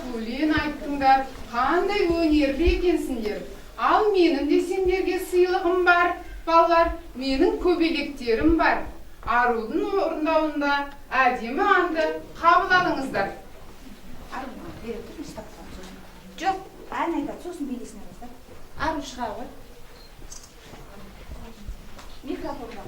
ақ өлең айттыңдар, қандай өнерлі екенсіңдер. Ал менің де сендерге сыйлығым бар, балалар, менің көбелектерім бар. Арудың орындауында әдемі әнді қабыл алыңыздар. Аруға беріп тұрмын, ұстап қалып. Жоқ, ән айтады, сосын билесін арыздар. Ару шыға ғой. Микрофонға.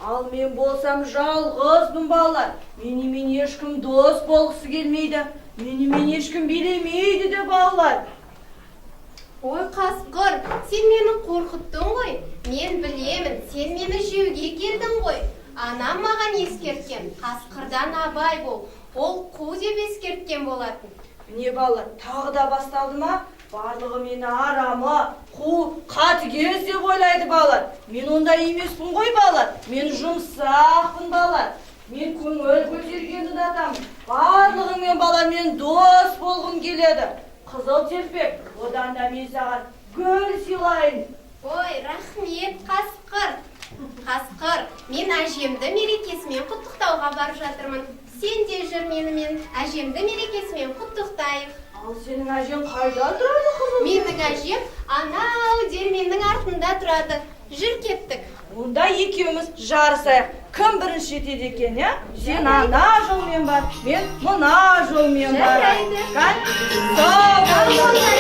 Ал мен болсам жалғызбын балалар. Менімен ешкім дос болғысы келмейді. Менімен ешкім билемейді де балалар. Ой қасқыр, сен мені қорқыттың ғой. Мен білемін, сен мені жеуге келдің ғой. Анам маған ескерткен, қасқырдан абай бол. Ол қу деп ескерткен болатын. Міне балалар, тағы да басталды ма? Барлығы мені арамы, қу, қатыгез деп ойлайды балалар. Мен ондай емеспін ғой балалар. Мен жұмсақпын балалар. Мен көңіл көтерген ұнатамын. Барлығыңмен балалар, мен дос болғым келеді. Қызыл терпек, одан да мен саған гүл сыйлайын. Ой, рахмет қасқыр. Қасқыр, мен әжемді мерекесімен құттықтауға барып жатырмын. Сен де жүр менімен әжемді мерекесімен құттықтайық. Ал сенің әжең қайда тұрады қызым? Менің әжем анау дерменнің артында тұрады. Жүр кеттік. онда екеуміз жарысайық. Кім бірінші жетеді екен, я? Сен ана жолмен бар, мен мына жолмен бар. Сау болыңдар.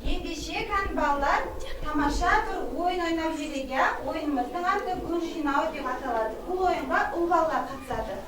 Ендеше балалар тамаша бір ойын ойнап жүрек, я? Ойынымыздың аты гүл жинау деп аталады. Бұл ойынға ұл балалар қатысады.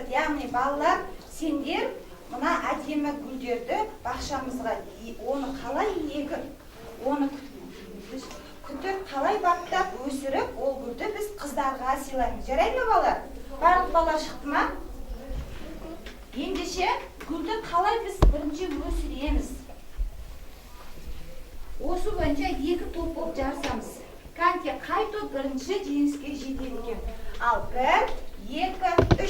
Яғни балалар, сендер мына әдемі гүлдерді бақшамызға оны қалай егіп, оны күтіп, қалай баптап, өсіріп, ол гүлді біз қыздарға сыйлаймыз. Жарай ма балалар? Барлық балалар шықты ма? Ендеше гүлді қалай біз бірінші өсіреміз? Осы бойынша екі топ болып жарысамыз. Қанте қай топ бірінші жеңіске жетеді екен? Ал 1, 2, 3.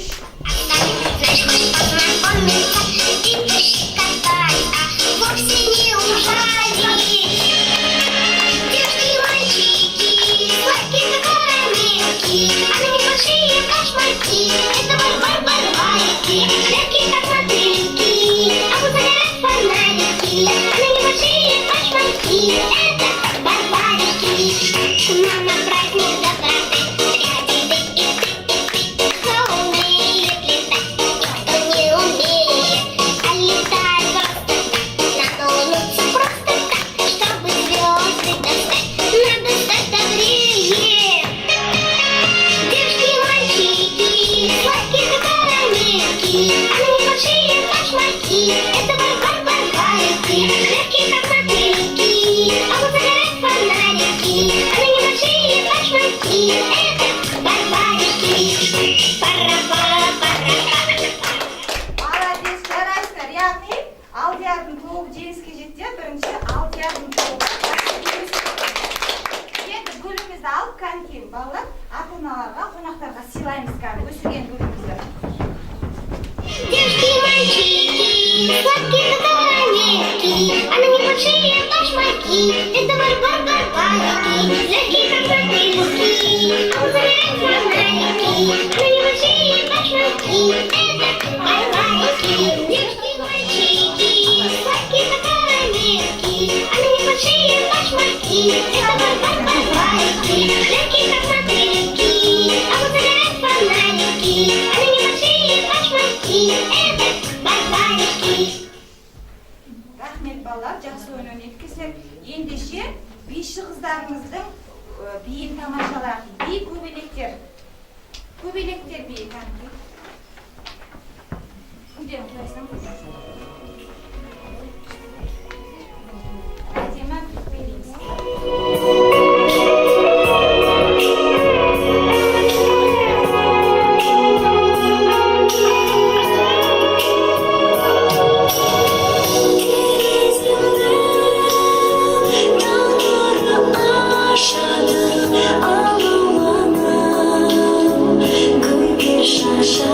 Балалар, ата-аналарға, қонақтарға сыйлаймыз кәдімгі өсірген гүлімізді. Девушки и мальчики, сладкие катараники, она небольшие башмаки, это барбарики, легкие как мотыльки, а он загорает фонарики, она небольшие башмаки, это барбарики. Девушки и мальчики, сладкие катараники, она небольшие башмаки, это барбарики, легкие как мотыльки, а он загорает фонарики, она небольшие башмаки, это барбарики. Рахмет балалар, жақсы ойын өткіздер. Ендеше биші қыздарымыздың биін тамашалайық. Би көбелектер. Көбелектер биі кәдімгі. Кімден құлайсың? Әдемі көбелейміз. Shasha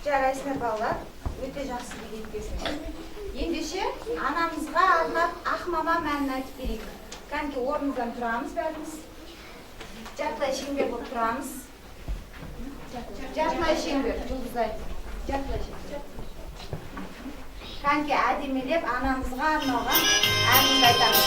Жарайсыңдар балалар, өте жақсы би кеткенсіңдер. Ендеше анамызға арнап Ақмамам әнін айтып берейік. Кәнекей орнымыздан тұрамыз бәріміз. Жартылай шеңбер болып тұрамыз. Жартылай шеңбер, жұлдызай. Жартылай шеңбер. Кәнекей әдемелеп анамызға арналған әнімізді айтамыз.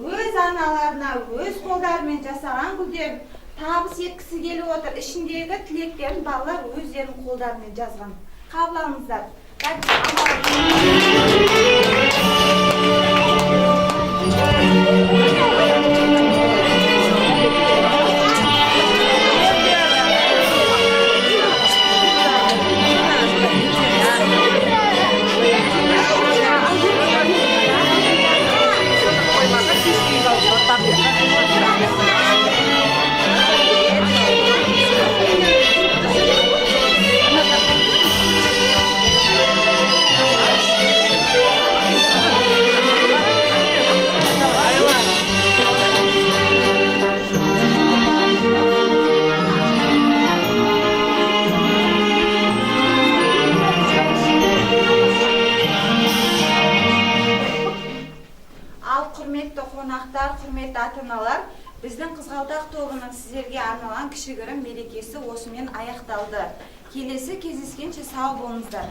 Өз аналарына өз қолдарымен жасаған гүлдерін табыс еткісі келіп отыр. Ішіндегі тілектерін балалар өздерінің қолдарымен жазған. Қабыл алыңыздар. Құрметті қонақтар, құрметті ата-аналар, біздің Қызғалдақ тобының сіздерге арналған кішігірім мерекесі осымен аяқталды. Келесі кездескенше сау болыңыздар.